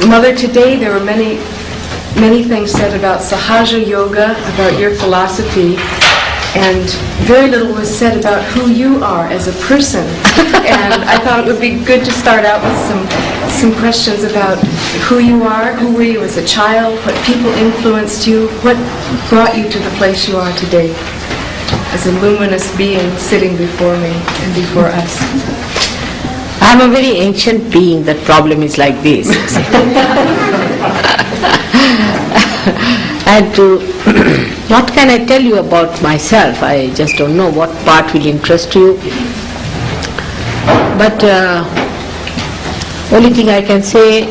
Mother, today there were many things said about Sahaja Yoga, about your philosophy, and very little was said about who you are as a person. And I thought it would be good to start out with some questions about who you are, who were you as a child, what people influenced you, what brought you to the place you are today as a luminous being sitting before me and before us. I'm a very ancient being. That problem is like this. And what can I tell you about myself? I just don't know what part will interest you. But only thing I can say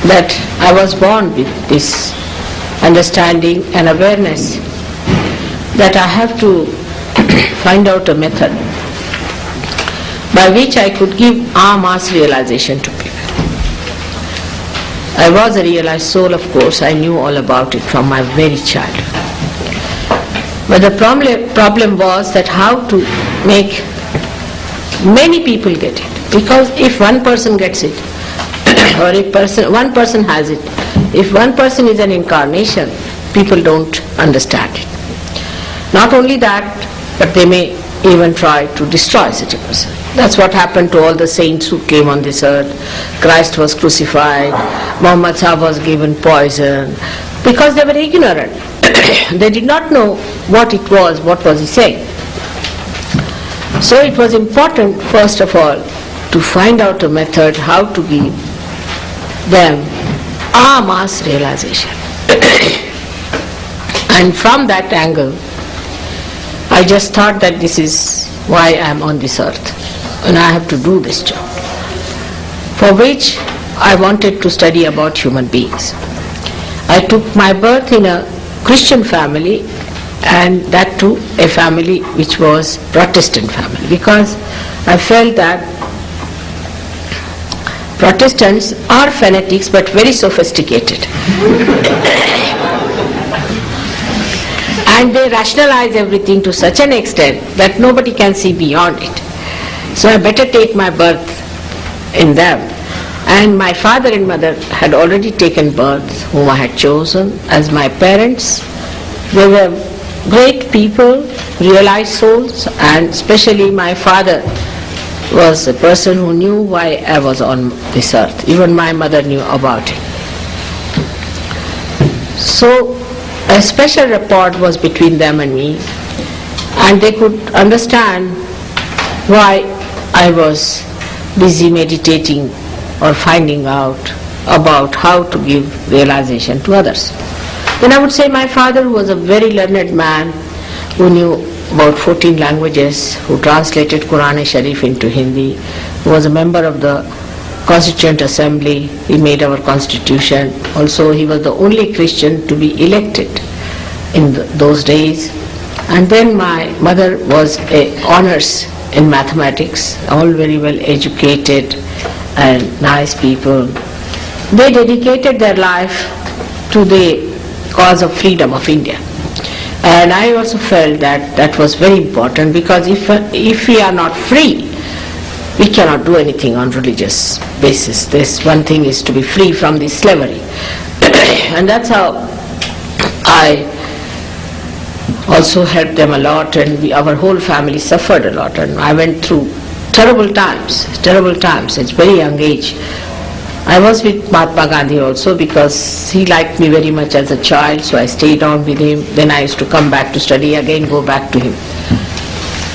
that I was born with this understanding and awareness that I have to find out a method by which I could give mass realization to people. I was a realized soul, of course. I knew all about it from my very childhood. But the problem was that how to make many people get it. Because if one person gets it, or if one person has it, if one person is an incarnation, people don't understand it. Not only that, but they may even try to destroy such a person. That's what happened to all the saints who came on this earth. Christ was crucified, Muhammad Sahib was given poison, because they were ignorant. They did not know what it was, what was he saying. So it was important, first of all, to find out a method how to give them mass realization. And from that angle, I just thought that this is why I am on this earth, and I have to do this job, for which I wanted to study about human beings. I took my birth in a Christian family, and that too a family which was Protestant family, because I felt that Protestants are fanatics but very sophisticated. And they rationalize everything to such an extent that nobody can see beyond it. So I better take my birth in them. And my father and mother had already taken birth, whom I had chosen as my parents. They were great people, realized souls, and especially my father was a person who knew why I was on this earth. Even my mother knew about it. So a special rapport was between them and me, and they could understand why I was busy meditating or finding out about how to give realization to others. Then I would say my father was a very learned man who knew about 14 languages, who translated Quran-e-Sharif into Hindi, who was a member of the Constituent Assembly. He made our constitution. Also, he was the only Christian to be elected in those days. And then my mother was a honors in mathematics, all very well educated and nice people. They dedicated their life to the cause of freedom of India. And I also felt that that was very important, because if we are not free, we cannot do anything on religious basis. This one thing is to be free from this slavery. And that's how I also helped them a lot, and our whole family suffered a lot. And I went through terrible times at a very young age. I was with Mahatma Gandhi also, because he liked me very much as a child, so I stayed on with him. Then I used to come back to study again, go back to him.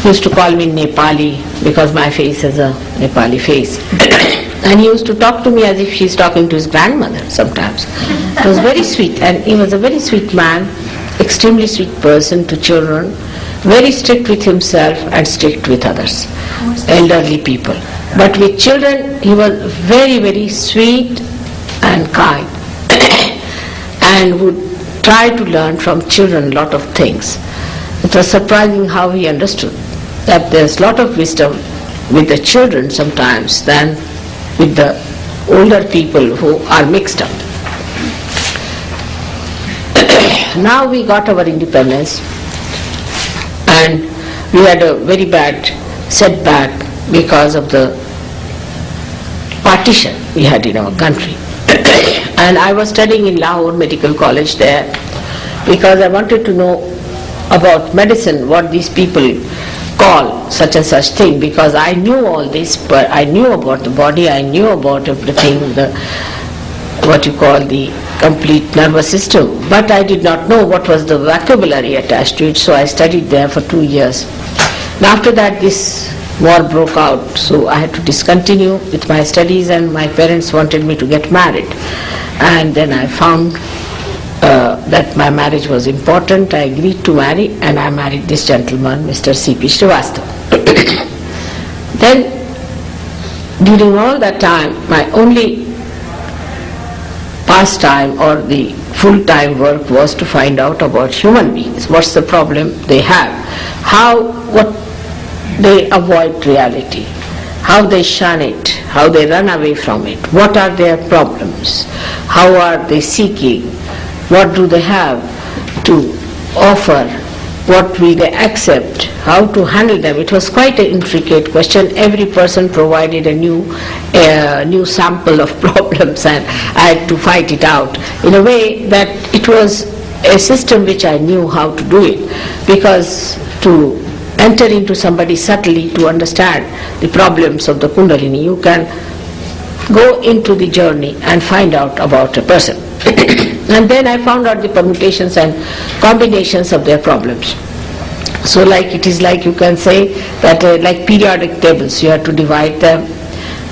He used to call me Nepali, because my face is a Nepali face. And he used to talk to me as if he's talking to his grandmother sometimes. It was very sweet, and he was a very sweet man, extremely sweet person to children, very strict with himself and strict with others, elderly people. But with children, he was very, very sweet and kind and would try to learn from children a lot of things. It was surprising how he understood that there's a lot of wisdom with the children sometimes than with the older people who are mixed up. Now we got our independence, and we had a very bad setback because of the partition we had in our country. And I was studying in Lahore Medical College there because I wanted to know about medicine, what these people call such and such thing, because I knew all this, but I knew about the body, I knew about everything, what you call the complete nervous system, but I did not know what was the vocabulary attached to it, so I studied there for 2 years. And after that this war broke out, so I had to discontinue with my studies, and my parents wanted me to get married. And then I found that my marriage was important. I agreed to marry, and I married this gentleman, Mr. C.P. Srivastava. Then, during all that time, my only pastime or the full-time work was to find out about human beings. What's the problem they have? What they avoid reality, how they shun it, how they run away from it, what are their problems, how are they seeking, what do they have to offer, what will they accept, how to handle them. It was quite an intricate question. Every person provided a new sample of problems, and I had to fight it out in a way that it was a system which I knew how to do it, because to enter into somebody subtly to understand the problems of the Kundalini, you can go into the journey and find out about a person. And then I found out the permutations and combinations of their problems. So it is like you can say that like periodic tables, you have to divide them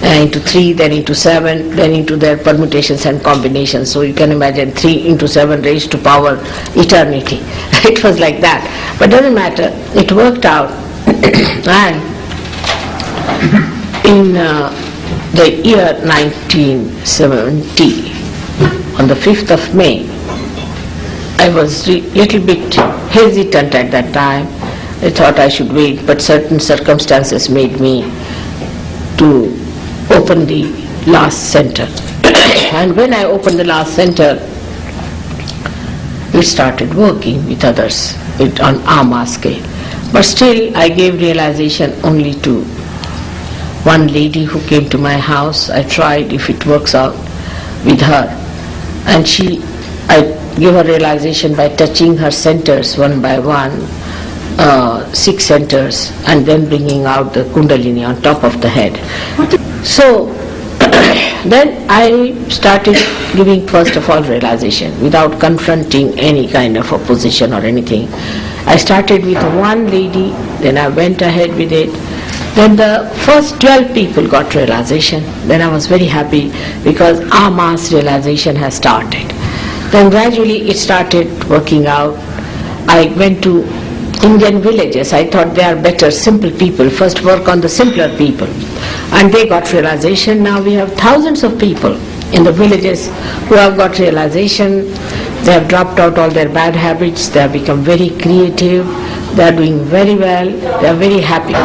into 3, then into 7, then into their permutations and combinations. So you can imagine 3 into 7 raised to power eternity. It was like that. But doesn't matter, it worked out. And in the year 1970, on the 5th of May, I was little bit hesitant at that time. I thought I should wait, but certain circumstances made me to open the last center. And when I opened the last center, it started working with others on AMA scale. But still I gave realization only to one lady who came to my house. I tried if it works out with her, and I gave her realization by touching her centers one by one, 6 centers, and then bringing out the Kundalini on top of the head. So then I started giving first of all realization without confronting any kind of opposition or anything. I started with one lady, then I went ahead with it. Then the first 12 people got realization. Then I was very happy because our mass realization has started. Then gradually it started working out. I went to Indian villages. I thought they are better, simple people. First work on the simpler people. And they got realization. Now we have thousands of people in the villages who have got realization. They have dropped out all their bad habits. They have become very creative. They are doing very well. They are very happy.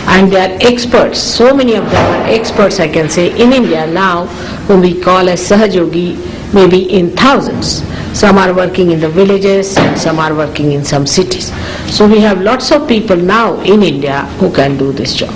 And they are experts. So many of them are experts, I can say, in India now, whom we call as Sahaja Yogi, maybe in thousands. Some are working in the villages and some are working in some cities. So we have lots of people now in India who can do this job.